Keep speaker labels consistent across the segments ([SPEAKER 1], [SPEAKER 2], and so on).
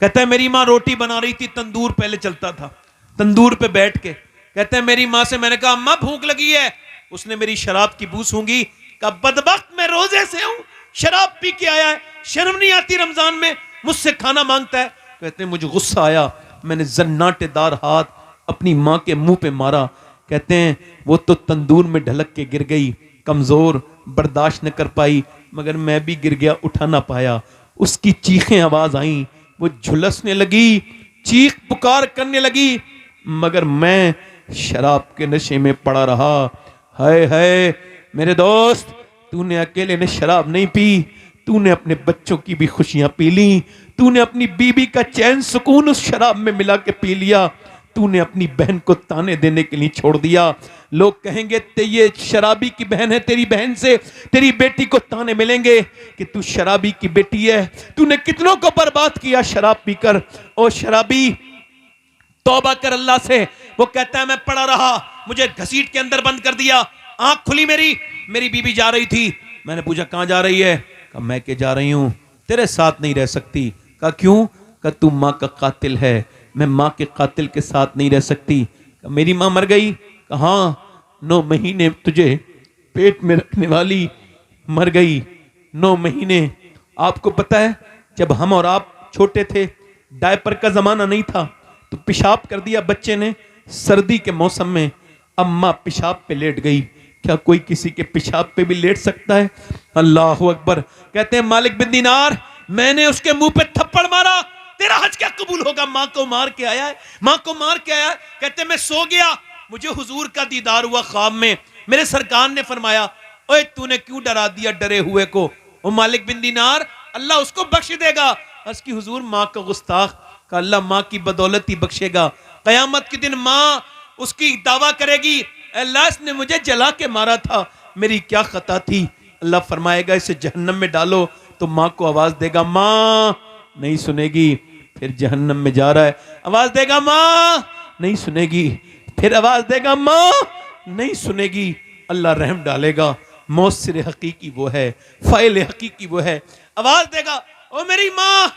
[SPEAKER 1] कहता है मेरी माँ रोटी बना रही थी, तंदूर पहले चलता था, तंदूर पे बैठ के। कहते हैं मेरी माँ से मैंने कहा अम्मा भूख लगी है, उसने मेरी शराब की बू सूंघी, कहा बदबख्त मैं रोजे से हूं, शराब पी के आया है, शर्म नहीं आती रमजान में मुझसे खाना मांगता है। कहते हैं मुझे गुस्सा आया, मैंने जन्नाटेदार हाथ अपनी माँ के मुंह पे मारा। कहते हैं वो तो तंदूर में ढलक के गिर गई, कमजोर, बर्दाश्त न कर पाई, मगर मैं भी गिर गया, उठा ना पाया। उसकी चीखें आवाज आई, वो झुलसने लगी, चीख पुकार करने लगी, मगर मैं शराब के नशे में पड़ा रहा। हाय हाय मेरे दोस्त, तूने अकेले ने शराब नहीं पी, तूने अपने बच्चों की भी खुशियां पी ली, तूने अपनी बीबी का चैन सुकून उस शराब में मिला के पी लिया, तूने अपनी बहन को ताने देने के लिए छोड़ दिया। लोग कहेंगे ये शराबी की बहन है, तेरी बहन से तेरी बेटी को ताने मिलेंगे कि तू शराबी की बेटी है, तूने कितनों को बर्बाद किया शराब पीकर। ओ शराबी, तौबा कर अल्लाह से। वो कहता है मैं पड़ा रहा, मुझे घसीट के अंदर बंद कर दिया, आंख खुली मेरी बीबी जा रही थी। मैंने पूछा कहां जा रही है? कहा मैं के जा रही हूं, तेरे साथ नहीं रह सकती। कहा क्यों? कहा तू माँ का कातिल है, मैं माँ के कातिल के साथ नहीं रह सकती। कहा मेरी माँ मर गई? कहा हाँ, 9 महीने तुझे पेट में रखने वाली मर गई, 9 महीने। आपको पता है जब हम और आप छोटे थे, डायपर का जमाना नहीं था, तो पेशाब कर दिया बच्चे ने सर्दी के मौसम में, अम्मा पेशाब पे लेट गई। क्या कोई किसी के पेशाब पे भी लेट सकता है? अल्लाह अकबर। कहते हैं मालिक बिन दीनार, मैंने उसके मुंह पे थप्पड़ मारा, तेरा हज क्या कबूल होगा? मां को मार के आया है, मां को मार के आया है। कहते मैं सो गया, मुझे हुजूर का दीदार हुआ ख्वाब में, मेरे सरकार ने फरमाया ओए तूने क्यों डरा दिया डरे हुए को? ओ मालिक बिन दीनार, अल्लाह उसको बख्श देगा। अर्ज़ की हुजूर मां का गुस्ताख, का अल्लाह मां की बदौलत ही बख्शेगा। कयामत के दिन मां उसकी दावा करेगी अल्लाह ने मुझे जला के मारा था, मेरी क्या खता थी? अल्लाह फरमाएगा इसे जहन्नम में डालो, तो मां को आवाज देगा मां, नहीं सुनेगी, फिर जहन्नम में जा रहा है, आवाज देगा मां, नहीं सुनेगी, फिर आवाज देगा मां, नहीं सुनेगी। अल्लाह रहम डालेगा, मौसर हकीकी वो है, फाइल हकीकी वो है। आवाज देगा ओ मेरी मां,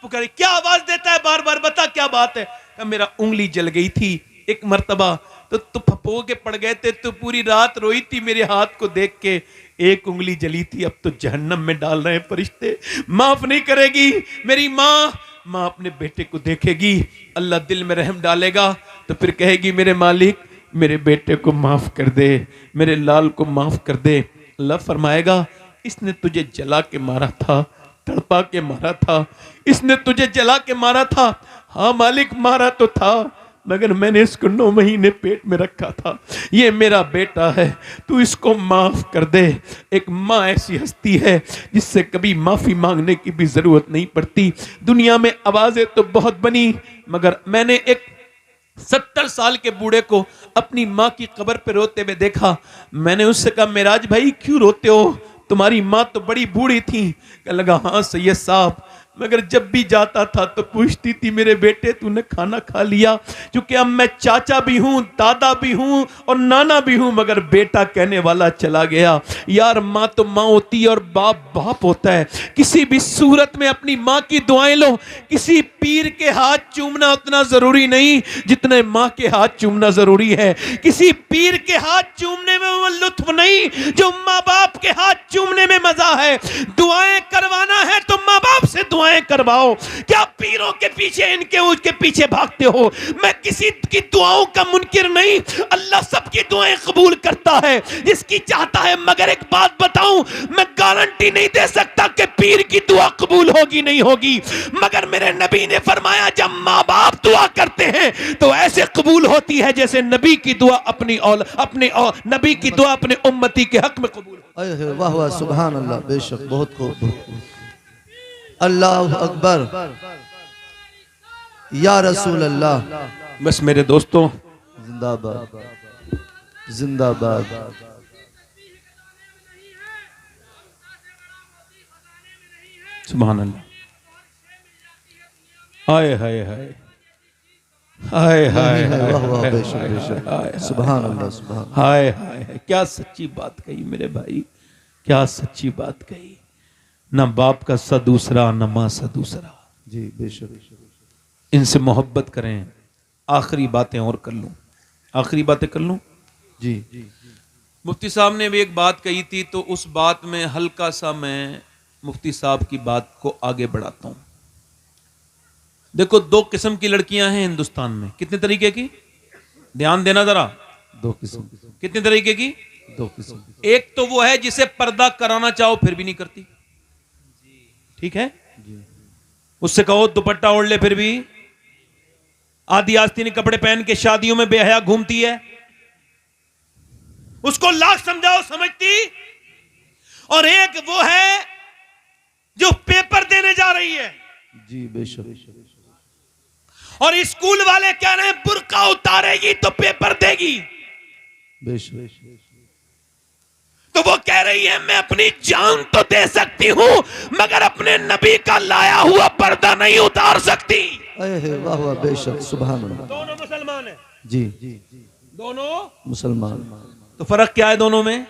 [SPEAKER 1] पुकारे। क्या आवाज देता है बार बार? बता क्या बात है? मेरा उंगली जल गई थी एक मर्तबा, तो फपो के पड़ गए थे, तो पूरी रात रोई थी मेरे हाथ को देख के, एक उंगली जली थी, अब तो जहन्नम में डाल रहे हैं फरिश्ते, माफ नहीं करेगी मेरी माँ। माँ अपने बेटे को देखेगी, अल्लाह दिल में रहम डालेगा, तो फिर कहेगी मेरे मालिक मेरे बेटे को माफ कर दे, मेरे लाल को माफ कर दे। अल्लाह फरमाएगा इसने तुझे जला के मारा था, तड़पा के मारा था, इसने तुझे जला के मारा था। हाँ मालिक मारा तो था, मगर मैंने इसको 9 महीने पेट में रखा था, ये मेरा बेटा है, तू इसको माफ कर दे। एक माँ ऐसी हस्ती है जिससे कभी माफी मांगने की भी जरूरत नहीं पड़ती। दुनिया में आवाजें तो बहुत बनी, मगर मैंने एक 70 साल के बूढ़े को अपनी माँ की कब्र पे रोते हुए देखा। मैंने उससे कहा मेराज भाई क्यों रोते हो, तुम्हारी माँ तो बड़ी बूढ़ी थी। कहने लगा हाँ सैयद साहब, मगर जब भी जाता था तो पूछती थी मेरे बेटे तूने खाना खा लिया, क्योंकि अब मैं चाचा भी हूं, दादा भी हूं और नाना भी हूं, मगर बेटा कहने वाला चला गया। यार माँ तो माँ होती है और बाप बाप होता है। किसी भी सूरत में अपनी माँ की दुआएं लो। किसी पीर के हाथ चूमना उतना जरूरी नहीं जितने माँ के हाथ चूमना जरूरी है। किसी पीर के हाथ चूमने में वो लुत्फ नहीं जो माँ बाप के हाथ चूमने में मजा है। दुआएं करवाना है तो माँ बाप से दुआएं करवाओ। क्या पीरों के पीछे इनके उसके पीछे भागते हो? मैं किसी की दुआओं का मुनकिर नहीं, अल्लाह सबकी दुआएं कबूल करता है जिसकी चाहता है। मगर एक बात बताऊं, मैं गारंटी नहीं दे सकता कि पीर की दुआ कबूल होगी नहीं होगी, मगर मेरे नबी ने फरमाया जब माँ बाप दुआ करते हैं तो ऐसे कबूल होती है जैसे नबी की दुआ अपने नबी की दुआ अपने उम्मती के हक में कबूल।
[SPEAKER 2] वाह वाह सुभान अल्लाह, बेशक बहुत खूब। अल्लाह अकबर या रसूल अल्लाह।
[SPEAKER 1] बस मेरे दोस्तों
[SPEAKER 2] जिंदाबाद जिंदाबाद।
[SPEAKER 1] सुभान अल्लाह। हाय हाय हाय हाय हाय
[SPEAKER 2] सुभान अल्लाह सुभान।
[SPEAKER 1] हाय हाय, क्या सच्ची बात कही मेरे भाई, क्या सच्ची बात कही। ना बाप का सा दूसरा, ना माँ सा दूसरा।
[SPEAKER 2] जी बेशक।
[SPEAKER 1] इनसे मोहब्बत करें। आखिरी बातें और कर लूं, आखिरी बातें कर लूं।
[SPEAKER 2] जी
[SPEAKER 1] मुफ्ती साहब ने भी एक बात कही थी, तो उस बात में हल्का सा मैं मुफ्ती साहब की बात को आगे बढ़ाता हूं। देखो, दो किस्म की लड़कियां हैं हिंदुस्तान में। कितने तरीके की? ध्यान देना जरा।
[SPEAKER 2] दो किस्म,
[SPEAKER 1] कितने तरीके की?
[SPEAKER 2] दो किस्म।
[SPEAKER 1] एक तो वो है जिसे पर्दा कराना चाहो फिर भी नहीं करती, ठीक है, उससे कहो दुपट्टा ओढ़ ले फिर भी आदि आस्तीन कपड़े पहन के शादियों में बेहया घूमती है, उसको लाख समझाओ समझती। और एक वो है जो पेपर देने जा रही है,
[SPEAKER 2] जी बेशक,
[SPEAKER 1] और स्कूल वाले कह रहे हैं बुर्का उतारेगी तो पेपर देगी,
[SPEAKER 2] बेशक।
[SPEAKER 1] तो वो कह रही है मैं अपनी जान तो दे सकती हूं मगर अपने नबी का लाया हुआ पर्दा नहीं उतार सकती।
[SPEAKER 2] अरे वाह वाह, बेशक, सुभान अल्लाह।
[SPEAKER 1] दोनों मुसलमान है
[SPEAKER 2] जी,
[SPEAKER 1] दोनों
[SPEAKER 2] मुसलमान।
[SPEAKER 1] तो फर्क क्या है दोनों में?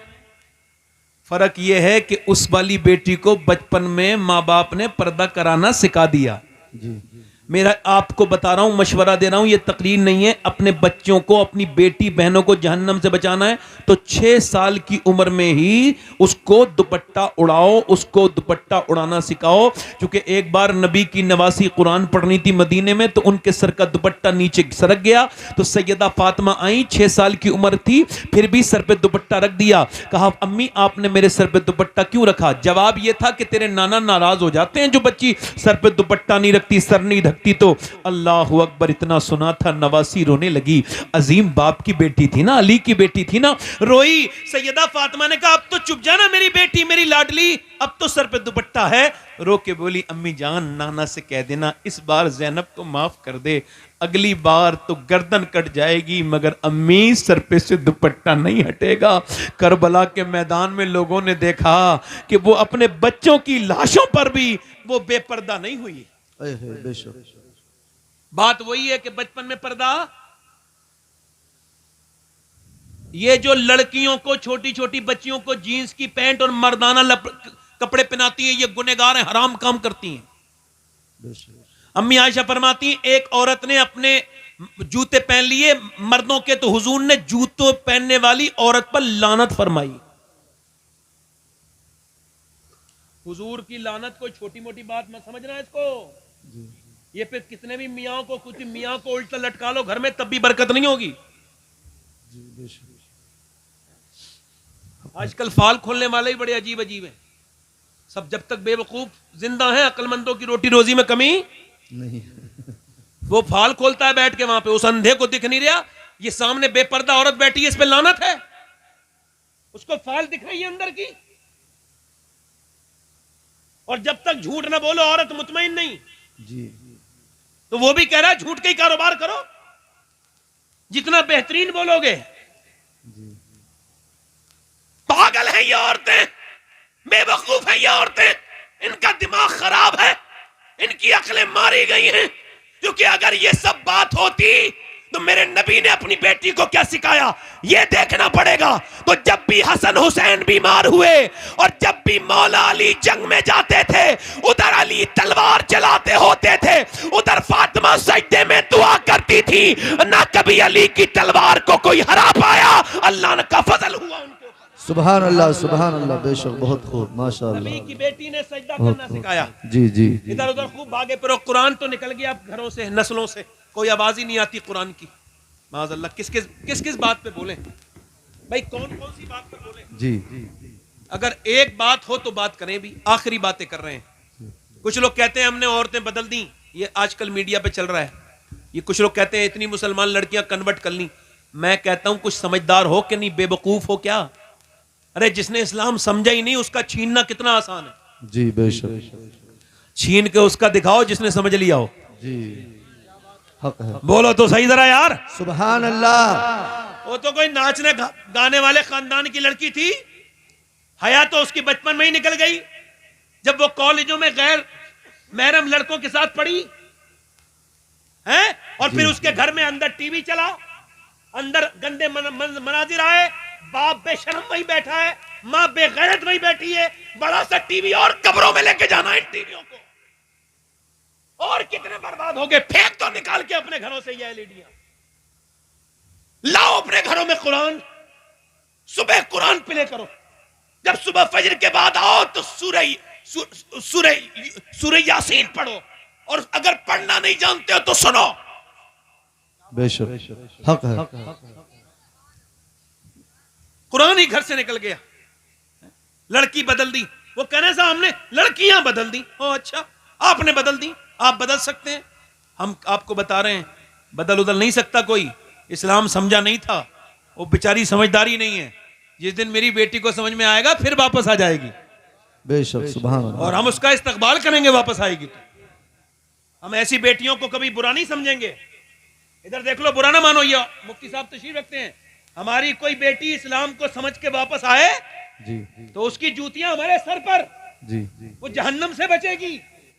[SPEAKER 1] फर्क यह है कि उस वाली बेटी को बचपन में माँ बाप ने पर्दा कराना सिखा दिया।
[SPEAKER 2] जी,
[SPEAKER 1] मेरा आपको बता रहा हूं, मशवरा दे रहा हूं, यह तकरीर नहीं है। अपने बच्चों को, अपनी बेटी बहनों को जहन्नम से बचाना है तो 6 साल की उम्र में ही उसको दुपट्टा उड़ाओ, उसको दुपट्टा उड़ाना सिखाओ। क्योंकि एक बार नबी की नवासी कुरान पढ़नी थी मदीने में, तो उनके सर का दुपट्टा नीचे सरक गया, तो सैयदा फातिमा आई, 6 साल की उम्र थी, फिर भी सर पे दुपट्टा रख दिया। कहा अम्मी आपने मेरे सर पे दुपट्टा क्यों रखा? जवाब यह था कि तेरे नाना नाराज हो जाते हैं जो बच्ची सर पे दुपट्टा नहीं रखती, सर नहीं ढकती। तो अल्लाहु अकबर, इतना सुना था नवासी रोने लगी। अजीम बाप की बेटी थी ना, अली की बेटी थी ना, रोई। सैयदा फातिमा ने कहा अब तो चुप जाना मेरी बेटी, मेरी लाडली, अब तो सर पे दुपट्टा है। रो के बोली अम्मी जान नाना से कह देना इस बार ज़ैनब को माफ कर दे, अगली बार तो गर्दन कट जाएगी मगर अम्मी सर पे से दुपट्टा नहीं हटेगा। करबला के मैदान में लोगों ने देखा कि वो अपने बच्चों की लाशों पर भी वो बेपर्दा नहीं हुई।
[SPEAKER 2] बेशक,
[SPEAKER 1] बात वही है कि बचपन में पर्दा, ये जो लड़कियों को, छोटी छोटी बच्चियों को जीन्स की पैंट और मर्दाना कपड़े पहनाती है, ये गुनहगार हैं, हराम काम करती हैं।
[SPEAKER 2] बेशक।
[SPEAKER 1] अम्मी आयशा फरमाती हैं एक औरत ने अपने जूते पहन लिए मर्दों के, तो हुजूर ने जूतों पहनने वाली औरत पर लानत फरमाई। हुजूर की लानत कोई छोटी मोटी बात मत समझना इसको। ये पे कितने भी मियाँ को, कुछ मियाँ को उल्टा लटका लो घर में तब भी बरकत नहीं होगी। आजकल फाल खोलने वाले ही बड़े अजीब अजीब हैं सब। जब तक बेवकूफ जिंदा हैं, अक्लमंदों की रोटी रोजी में कमी
[SPEAKER 2] नहीं।
[SPEAKER 1] वो फाल खोलता है बैठ के वहां पे, उस अंधे को दिख नहीं रहा, ये सामने बेपर्दा औरत बैठी है, इस पे लानत है, उसको फाल दिख रही है अंदर की। और जब तक झूठ ना बोलो औरत मुतमईन नहीं
[SPEAKER 2] जी,
[SPEAKER 1] तो वो भी कह रहा है झूठ का ही कारोबार करो, जितना बेहतरीन बोलोगे। पागल है ये औरतें, बेवकूफ है ये औरतें, इनका दिमाग खराब है, इनकी अकलें मारी गई हैं। क्योंकि अगर ये सब बात होती तो मेरे नबी ने अपनी बेटी को क्या सिखाया ये देखना पड़ेगा। तो जब भी हसन हुसैन बीमार हुए और जब भी मौला अली जंग में जाते थे, उधर अली तलवार चलाते होते थे, उधर फातिमा सजदे में दुआ करती थी। ना कभी अली की तलवार को कोई हरा पाया, अल्लाह का फजल हुआ उनके ऊपर।
[SPEAKER 2] सुभान अल्लाह, सुभान अल्लाह, बेशक, बहुत खूब, माशाअल्लाह।
[SPEAKER 1] नबी की बेटी ने सजदा करना सिखाया।
[SPEAKER 2] जी जी,
[SPEAKER 1] इधर उधर खूब भागे फिरो, कुरान तो निकल गया घरों से, नस्लों से, कोई आवाज ही नहीं आती कुरान की। माज़अल्लाह, किस किस बात पे बोले भाई, कौन कौन सी बात पे बोले?
[SPEAKER 2] जी,
[SPEAKER 1] अगर एक बात हो तो बात करें भी, आखिरी बातें कर रहे हैं। कुछ लोग कहते हैं हमने औरतें बदल दी, ये आजकल मीडिया पे चल रहा है। ये कुछ लोग कहते हैं इतनी मुसलमान लड़कियां कन्वर्ट कर ली। मैं कहता हूं कुछ समझदार हो कि नहीं, बेवकूफ हो क्या? अरे जिसने इस्लाम समझा ही नहीं उसका छीनना कितना आसान है।
[SPEAKER 2] जी बेशक,
[SPEAKER 1] छीन के उसका दिखाओ जिसने समझ लिया हो।
[SPEAKER 2] जी, हक है।
[SPEAKER 1] बोलो तो सही जरा यार।
[SPEAKER 2] सुभान अल्लाह।
[SPEAKER 1] वो तो कोई नाचने गाने वाले खानदान की लड़की थी, हया तो उसकी बचपन में ही निकल गई जब वो कॉलेजों में गैर महरम लड़कों के साथ पढ़ी है। और फिर उसके घर में अंदर टीवी चला, अंदर गंदे मनाजिर आए, बाप बेशरम वही बैठा है, माँ बेगैरत वही बैठी है, बड़ा सा टीवी और कब्रों में लेके जाना है टीवियों को। और कितने बर्बाद हो गए। फेंक दो निकाल के अपने घरों से ये एलईडियां, लाओ अपने घरों में कुरान, सुबह कुरान प्ले करो। जब सुबह फजर के बाद आओ तो सूरह यासीन पढ़ो, और अगर पढ़ना नहीं जानते हो तो सुनो।
[SPEAKER 2] बेशक हक है।
[SPEAKER 1] कुरान ही घर से निकल गया, लड़की बदल दी। वो कहने से हमने लड़कियां बदल दी। ओ अच्छा, आपने बदल दी, आप बदल सकते हैं। हम आपको बता रहे हैं बदल उदल नहीं सकता कोई। इस्लाम समझा नहीं था, वो बेचारी समझदारी नहीं है। जिस दिन मेरी बेटी को समझ में आएगा फिर वापस आ जाएगी।
[SPEAKER 2] बेशक सुभान अल्लाह।
[SPEAKER 1] और हम उसका इस्तकबाल करेंगे वापस आएगी तो। हम ऐसी बेटियों को कभी बुरा नहीं समझेंगे। इधर देख लो, बुरा ना मानो। ये मुफ्ती साहब तशरीफ रखते हैं। हमारी कोई बेटी इस्लाम को समझ के वापस आए
[SPEAKER 2] जी
[SPEAKER 1] तो उसकी जूतियां हमारे सर पर,
[SPEAKER 2] जी
[SPEAKER 1] वो जहन्नम से बचेगी।